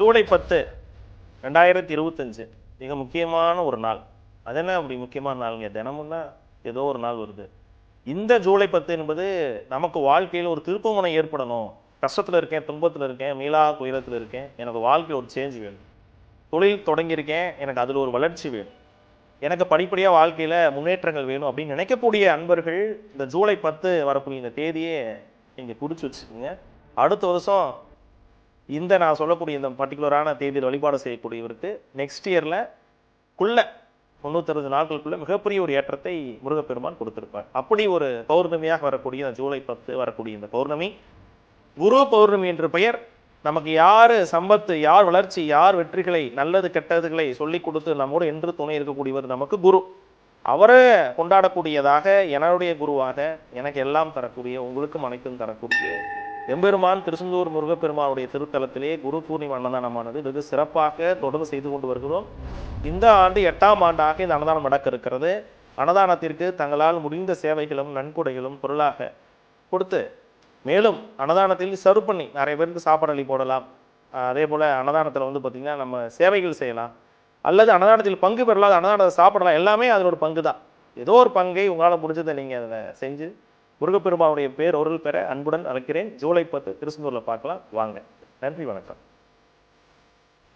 ஜூலை 10 2025 மிக முக்கியமான ஒரு நாள். அது என்ன அப்படி முக்கியமான நாளுங்க? தினமும் தான் ஏதோ ஒரு நாள் வருது. இந்த ஜூலை 10 என்பது நமக்கு வாழ்க்கையில் ஒரு திருப்புமுனை ஏற்படணும். கஷ்டத்தில் இருக்கேன், துன்பத்தில் இருக்கேன், மீளா துயரத்தில் இருக்கேன், எனக்கு வாழ்க்கையில் ஒரு சேஞ்ச் வேணும். தொழில் தொடங்கியிருக்கேன், எனக்கு அதில் ஒரு வளர்ச்சி வேணும், எனக்கு படிப்படியாக வாழ்க்கையில் முன்னேற்றங்கள் வேணும் அப்படின்னு நினைக்கக்கூடிய அன்பர்கள் இந்த ஜூலை 10 வரக்கூடிய இந்த தேதியே நீங்கள் குறித்து வச்சுக்கோங்க. அடுத்த வருஷம் இந்த நான் சொல்லக்கூடிய இந்த பர்டிகுலரான தேதியில் வழிபாடு செய்யக்கூடியவருக்கு நெக்ஸ்ட் இயரில் 360 நாட்களுக்குள்ள மிகப்பெரிய ஒரு ஏற்றத்தை முருகப்பெருமான் கொடுத்திருப்பார். அப்படி ஒரு பௌர்ணமியாக வரக்கூடிய இந்த ஜூலை 10 வரக்கூடிய இந்த பௌர்ணமி குரு பௌர்ணமி என்ற பெயர். நமக்கு யார் சம்பத்து, யார் வளர்ச்சி, யார் வெற்றிகளை, நல்லது கெட்டதுகளை சொல்லிக் கொடுத்து நம்மோடு என்று துணை இருக்கக்கூடியவர் நமக்கு குரு. அவரை கொண்டாடக்கூடியதாக என்னுடைய குருவாக எனக்கு எல்லாம் தரக்கூடிய, உங்களுக்கும் அனைத்தும் தரக்கூடிய எம்பெருமான் திருச்செந்தூர் முருகப்பெருமானுடைய திருத்தலத்திலே குரு பூர்ணிமை அன்னதானமானது வெகு சிறப்பாக தொடர்ந்து செய்து கொண்டு வருகிறோம். இந்த ஆண்டு 8ஆம் ஆண்டாக இந்த அன்னதானம் நடக்க இருக்கிறது. அன்னதானத்திற்கு தங்களால் முடிந்த சேவைகளும் நன்கொடைகளும் பொருளாக கொடுத்து, மேலும் அன்னதானத்தில் சர்வ் பண்ணி நிறைய பேருக்கு சாப்பாடு அள்ளி போடலாம். அதே போல் அன்னதானத்தில் பார்த்திங்கன்னா நம்ம சேவைகள் செய்யலாம், அல்லது அன்னதானத்தில் பங்கு பெறலாம், அன்னதானத்தை சாப்பிடலாம். எல்லாமே அதனோட பங்கு தான். ஏதோ ஒரு பங்கை உங்களால் முடிஞ்சதை நீங்கள் அதில் செஞ்சு முருகப்பெருமானுடைய பேர் அருள் பெற அன்புடன் அழைக்கிறேன். ஜூலை 10 திருச்செந்தூரில் பார்க்கலாம் வாங்க. நன்றி, வணக்கம்.